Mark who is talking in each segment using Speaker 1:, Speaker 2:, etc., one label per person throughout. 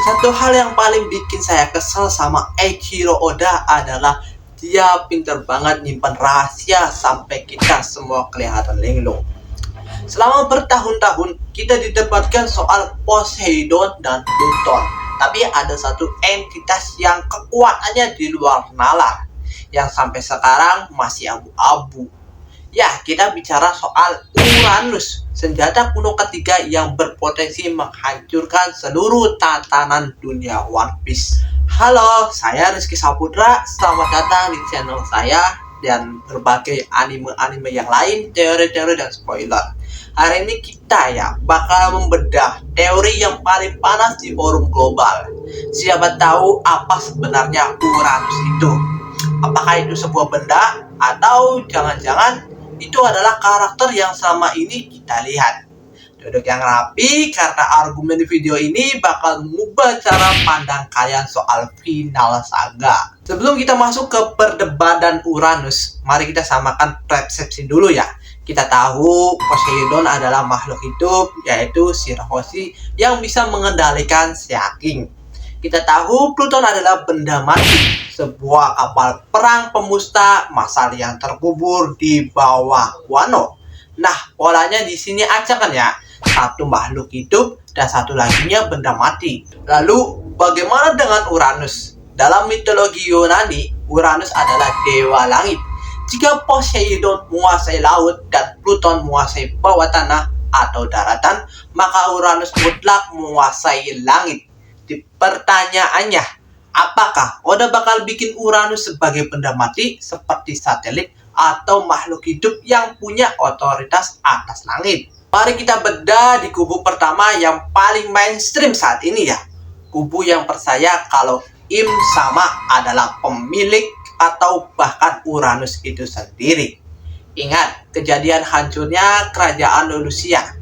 Speaker 1: Satu hal yang paling bikin saya kesel sama Eiichiro Oda adalah dia pinter banget nyimpan rahasia sampai kita semua kelihatan linglung. Selama bertahun-tahun kita didebatkan soal Poseidon dan Pluton, tapi ada satu entitas yang kekuatannya di luar nalar, yang sampai sekarang masih abu-abu. Ya, kita bicara soal Uranus, senjata kuno ketiga yang berpotensi menghancurkan seluruh tatanan dunia One Piece. Halo, saya Rizky Saputra, selamat datang di channel saya dan berbagai anime-anime yang lain, teori-teori dan spoiler. Hari ini kita bakal membedah teori yang paling panas di forum global. Siapa tahu apa sebenarnya Uranus itu? Apakah itu sebuah benda atau jangan-jangan itu adalah karakter yang selama ini kita lihat? Duduk yang rapi karena argumen di video ini bakal mengubah cara pandang kalian soal final saga. Sebelum kita masuk ke perdebatan Uranus, mari kita samakan persepsi dulu ya. Kita tahu Poseidon adalah makhluk hidup, yaitu Shirahoshi yang bisa mengendalikan Seaking. Kita tahu Pluton adalah benda mati, sebuah kapal perang pemusnah massal yang terkubur di bawah Wano. Nah, polanya di sini aja kan ya. Satu makhluk hidup dan satu laginya benda mati. Lalu, bagaimana dengan Uranus? Dalam mitologi Yunani, Uranus adalah dewa langit. Jika Poseidon menguasai laut dan Pluton menguasai bawah tanah atau daratan, maka Uranus mutlak menguasai langit. Pertanyaannya, apakah Oda bakal bikin Uranus sebagai benda mati seperti satelit atau makhluk hidup yang punya otoritas atas langit? Mari kita bedah di kubu pertama yang paling mainstream saat ini ya. Kubu yang percaya kalau Im Sama adalah pemilik atau bahkan Uranus itu sendiri. Ingat kejadian hancurnya kerajaan Lucia.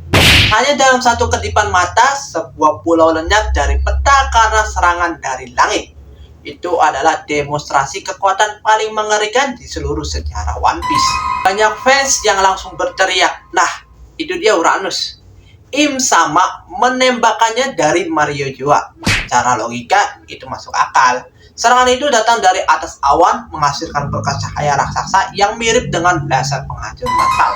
Speaker 1: Hanya dalam satu kedipan mata, sebuah pulau lenyap dari peta karena serangan dari langit. Itu adalah demonstrasi kekuatan paling mengerikan di seluruh sejarah One Piece. Banyak fans yang langsung berteriak, nah itu dia Uranus. Im Sama menembakkannya dari Mario Jua. Secara logika itu masuk akal. Serangan itu datang dari atas awan menghasilkan berkas cahaya raksasa yang mirip dengan laser penghancur massal.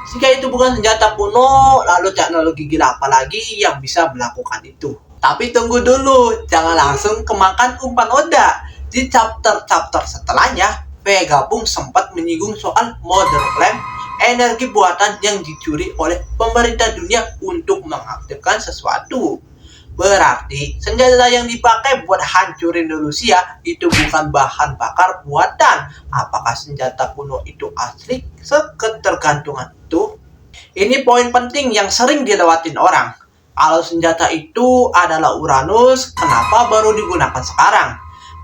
Speaker 1: Jika itu bukan senjata kuno, lalu teknologi gila apa lagi yang bisa melakukan itu? Tapi tunggu dulu, jangan langsung kemakan umpan Oda. Di chapter-chapter setelahnya, Vegapunk sempat menyinggung soal Mother Flame, energi buatan yang dicuri oleh pemerintah dunia untuk mengaktifkan sesuatu. Berarti senjata yang dipakai buat hancurin Lucia itu bukan bahan bakar buatan. Apakah senjata kuno itu asli? Seketergantungan itu. Ini poin penting yang sering dilewatin orang. Kalau senjata itu adalah Uranus, kenapa baru digunakan sekarang?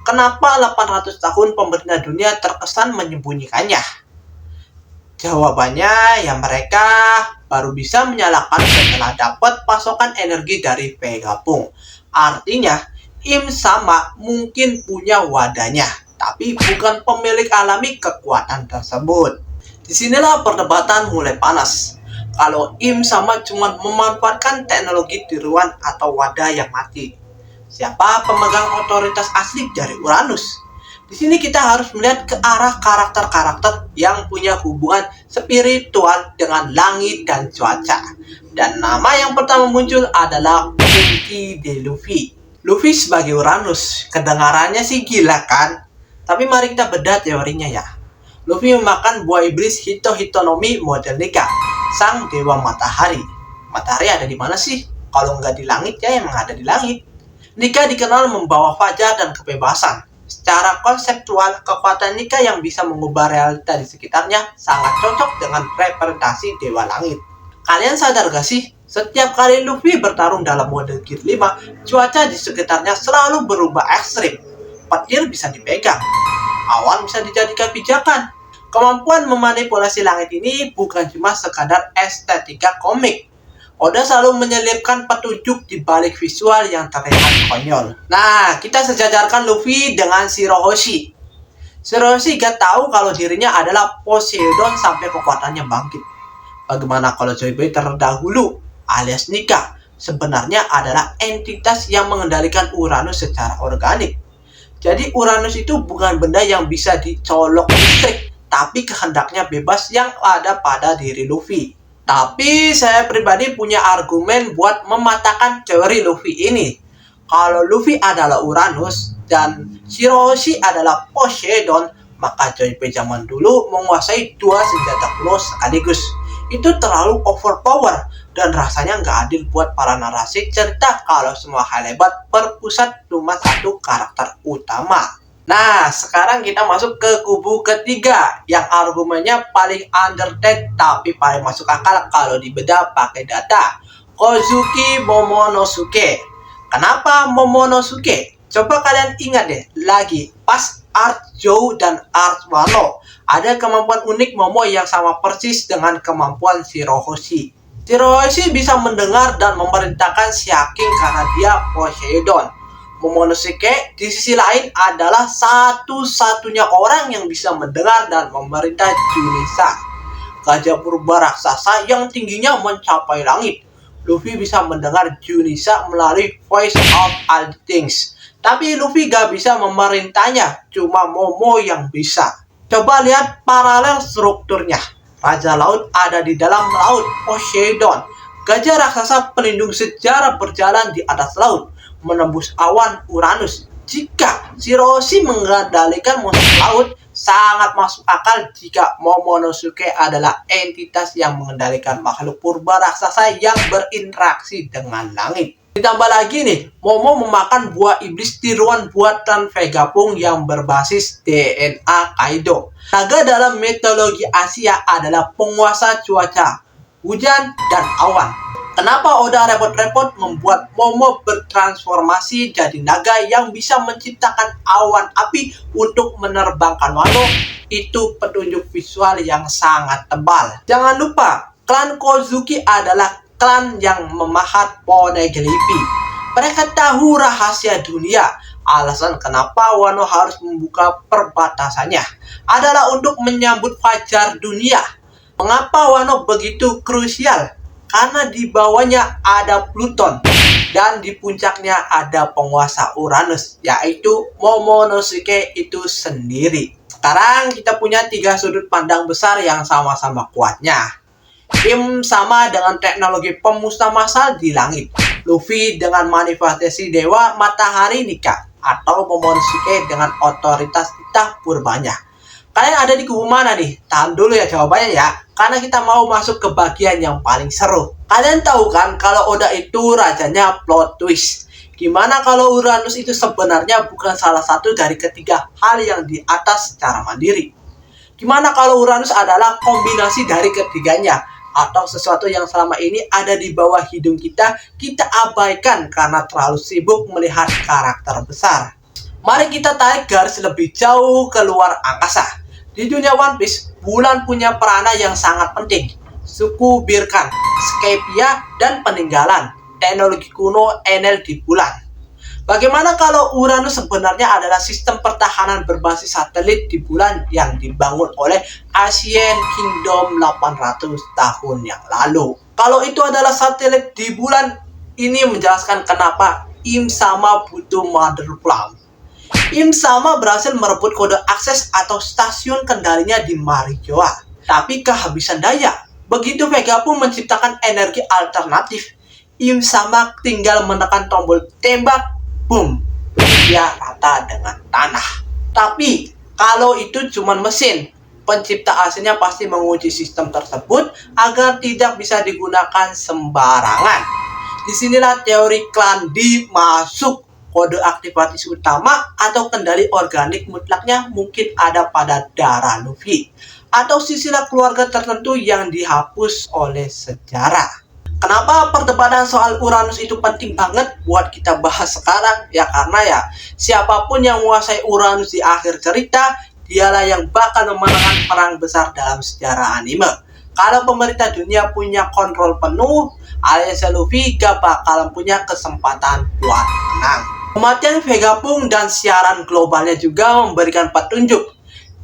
Speaker 1: Kenapa 800 tahun pemerintah dunia terkesan menyembunyikannya? Jawabannya ya mereka baru bisa menyalakan setelah dapat pasokan energi dari Vegapunk. Artinya, Im Sama mungkin punya wadahnya, tapi bukan pemilik alami kekuatan tersebut. Disinilah perdebatan mulai panas. Kalau Im Sama cuma memanfaatkan teknologi tiruan atau wadah yang mati, siapa pemegang otoritas asli dari Uranus? Di sini kita harus melihat ke arah karakter-karakter yang punya hubungan spiritual dengan langit dan cuaca. Dan nama yang pertama muncul adalah Monkey D. Luffy. Luffy sebagai Uranus, kedengarannya sih gila kan? Tapi mari kita bedah teorinya ya. Luffy memakan buah iblis Hito-Hitonomi model Nika, sang dewa matahari. Matahari ada di mana sih? Kalau nggak di langit ya emang ada di langit. Nika dikenal membawa fajar dan kebebasan. Secara konseptual, kekuatan Nika yang bisa mengubah realita di sekitarnya sangat cocok dengan representasi Dewa Langit. Kalian sadar gak sih? Setiap kali Luffy bertarung dalam mode Gear 5, cuaca di sekitarnya selalu berubah ekstrim. Petir bisa dipegang, awan bisa dijadikan pijakan. Kemampuan memanipulasi langit ini bukan cuma sekadar estetika komik. Oda selalu menyelipkan petunjuk di balik visual yang terlihat konyol. Nah, kita sejajarkan Luffy dengan Shirahoshi. Shirahoshi gak tahu kalau dirinya adalah Poseidon sampai kekuatannya bangkit. Bagaimana kalau Joy Boy terdahulu alias Nika sebenarnya adalah entitas yang mengendalikan Uranus secara organik. Jadi Uranus itu bukan benda yang bisa dicolok listrik, tapi kehendaknya bebas yang ada pada diri Luffy. Tapi saya pribadi punya argumen buat mematahkan teori Luffy ini. Kalau Luffy adalah Uranus dan Shirahoshi adalah Poseidon, maka Joypay zaman dulu menguasai dua senjata kuno sekaligus. Itu terlalu overpower dan rasanya nggak adil buat para narasi cerita kalau semua hal hebat berpusat cuma satu karakter utama. Nah, sekarang kita masuk ke kubu ketiga yang argumennya paling underrated tapi paling masuk akal kalau dibedah pakai data. Kozuki Momonosuke. Kenapa Momonosuke? Coba kalian ingat deh lagi pas Art Jou dan Art Wano. Ada kemampuan unik Momo yang sama persis dengan kemampuan Shirahoshi. Shirahoshi bisa mendengar dan memerintahkan si Hakim karena dia Poseidon. Momonosuke di sisi lain adalah satu-satunya orang yang bisa mendengar dan memerintah Junisa, gajah purba raksasa yang tingginya mencapai langit. Luffy bisa mendengar Junisa melalui Voice of All Things. Tapi Luffy gak bisa memerintahnya, cuma Momo yang bisa. Coba lihat paralel strukturnya. Raja Laut ada di dalam laut, Poseidon. Gajah raksasa pelindung sejarah berjalan di atas laut, menembus awan Uranus. Jika Shirahoshi mengendalikan monster laut, sangat masuk akal jika Momonosuke adalah entitas yang mengendalikan makhluk purba raksasa yang berinteraksi dengan langit. Ditambah lagi nih, Momo memakan buah iblis tiruan buatan Vegapunk yang berbasis DNA Kaido. Naga dalam mitologi Asia adalah penguasa cuaca, hujan, dan awan. Kenapa Oda repot-repot membuat Momo bertransformasi jadi naga yang bisa menciptakan awan api untuk menerbangkan Wano? Itu petunjuk visual yang sangat tebal. Jangan lupa, klan Kozuki adalah klan yang memahat Poneglyph. Mereka tahu rahasia dunia. Alasan kenapa Wano harus membuka perbatasannya adalah untuk menyambut fajar dunia. Mengapa Wano begitu krusial? Karena di bawahnya ada Pluton dan di puncaknya ada penguasa Uranus, yaitu Momonosuke itu sendiri. Sekarang kita punya 3 sudut pandang besar yang sama-sama kuatnya. Im sama dengan teknologi pemusnah massal di langit. Luffy dengan manifestasi dewa matahari Nika, atau Momonosuke dengan otoritas titah purbanya. Kalian ada di kubu mana nih? Tahan dulu ya jawabannya ya, karena kita mau masuk ke bagian yang paling seru. Kalian tahu kan kalau Oda itu rajanya plot twist. Gimana kalau Uranus itu sebenarnya bukan salah satu dari ketiga hal yang di atas secara mandiri? Gimana kalau Uranus adalah kombinasi dari ketiganya? Atau sesuatu yang selama ini ada di bawah hidung kita abaikan karena terlalu sibuk melihat karakter besar. Mari kita tarik garis lebih jauh keluar angkasa. Di dunia One Piece, bulan punya peranan yang sangat penting. Suku Birkan, Skypia, dan peninggalan teknologi kuno Enel di bulan. Bagaimana kalau Uranus sebenarnya adalah sistem pertahanan berbasis satelit di bulan yang dibangun oleh Ancient Kingdom 800 tahun yang lalu? Kalau itu adalah satelit di bulan, ini menjelaskan kenapa Im sama butuh Mother Plum. Im sama berhasil merebut kode akses atau stasiun kendalinya di Marijoa, tapi kehabisan daya. Begitu Vegapunk menciptakan energi alternatif, Im sama tinggal menekan tombol tembak, boom, dia rata dengan tanah. Tapi kalau itu cuma mesin, pencipta aslinya pasti menguji sistem tersebut agar tidak bisa digunakan sembarangan. Disinilah teori klan D masuk. Kode aktivatis utama atau kendali organik mutlaknya mungkin ada pada darah Luffy, atau silsilah keluarga tertentu yang dihapus oleh sejarah. Kenapa perdebatan soal Uranus itu penting banget buat kita bahas sekarang? Ya karena ya, siapapun yang menguasai Uranus di akhir cerita, dialah yang bakal memenangkan perang besar dalam sejarah anime. Kalau pemerintah dunia punya kontrol penuh, alias Luffy gak bakalan punya kesempatan buat menang. Kematian Vegapunk dan siaran globalnya juga memberikan petunjuk.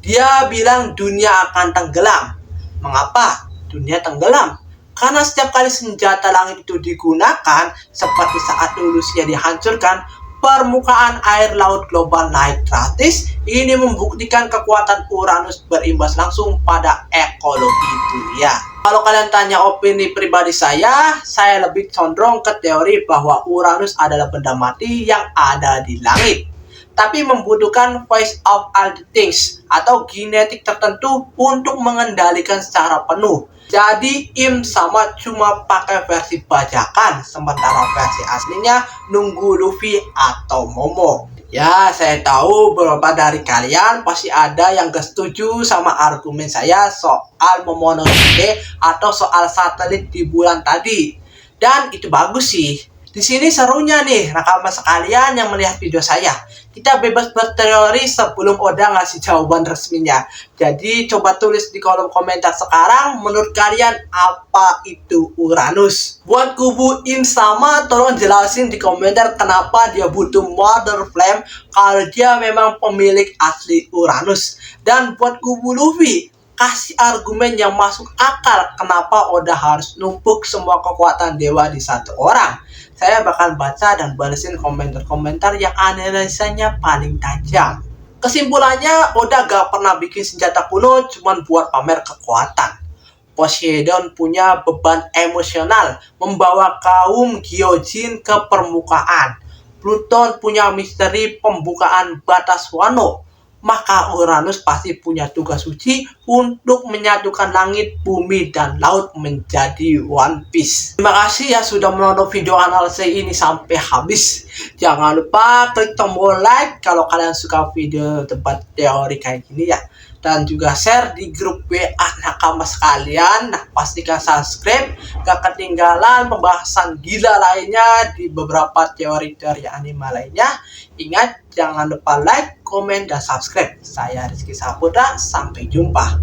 Speaker 1: Dia bilang dunia akan tenggelam. Mengapa dunia tenggelam? Karena setiap kali senjata langit itu digunakan, seperti saat Lucia dihancurkan, permukaan air laut global naik drastis. Ini membuktikan kekuatan Uranus berimbas langsung pada ekologi dunia. Kalau kalian tanya opini pribadi saya lebih condong ke teori bahwa Uranus adalah benda mati yang ada di langit, tapi membutuhkan voice of all the things atau genetik tertentu untuk mengendalikan secara penuh. Jadi Im sama cuma pakai versi bajakan, sementara versi aslinya nunggu Luffy atau Momo. Ya, saya tahu beberapa dari kalian pasti ada yang gak setuju sama argumen saya soal Momonosuke atau soal satelit di bulan tadi. Dan itu bagus sih. Di sini serunya nih, nakama sekalian yang melihat video saya. Kita bebas berteori sebelum Oda ngasih jawaban resminya. Jadi coba tulis di kolom komentar sekarang, menurut kalian apa itu Uranus? Buat kubu Im sama, tolong jelasin di komentar kenapa dia butuh Mother Flame kalau dia memang pemilik asli Uranus. Dan buat kubu Luffy, kasih argumen yang masuk akal kenapa Oda harus numpuk semua kekuatan dewa di satu orang. Saya bakal baca dan balesin komentar-komentar yang analisanya paling tajam. Kesimpulannya, Oda gak pernah bikin senjata kuno cuman buat pamer kekuatan. Poseidon punya beban emosional membawa kaum Gyojin ke permukaan. Pluton punya misteri pembukaan batas Wano. Maka Uranus pasti punya tugas suci untuk menyatukan langit, bumi, dan laut menjadi One Piece. Terima kasih ya sudah menonton video analisis ini sampai habis. Jangan lupa klik tombol like kalau kalian suka video debat teori kayak gini ya. Dan juga share di grup WA nakama sekalian. Nah, pastikan subscribe, gak ketinggalan pembahasan gila lainnya di beberapa teori-teori anime lainnya. Ingat, jangan lupa like, komen, dan subscribe. Saya Rizky Saputra, sampai jumpa.